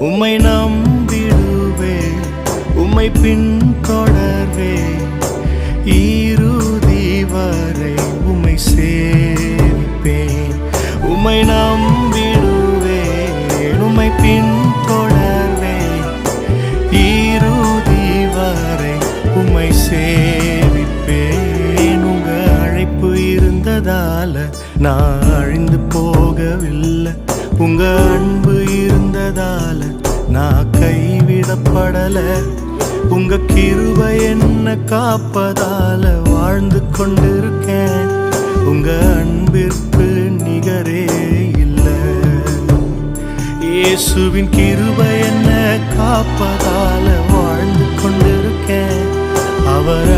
உம்மை நம்பிடுவே, உம்மை பின்தொடர்வே, இறுதி வரை உம்மை சேவிப்பேன். உம்மை நம்பிடுவேன், உம்மை பின்தொடர்வேன், இறுதி வரை உம்மை சேவிப்பேன். உங்க அழைப்பு இருந்ததால நான் அழிந்து போகவில்லை, உங்க அன்பு இருந்ததால நான் கைவிடப்படல, உங்க கிருபை என்ன காப்பதால வாழ்ந்து கொண்டிருக்கேன். உங்க அன்பிற்கு நிகரே இல்லை. இயேசுவின் கிருபை என்ன காப்பதால வாழ்ந்து கொண்டிருக்கேன். அவர்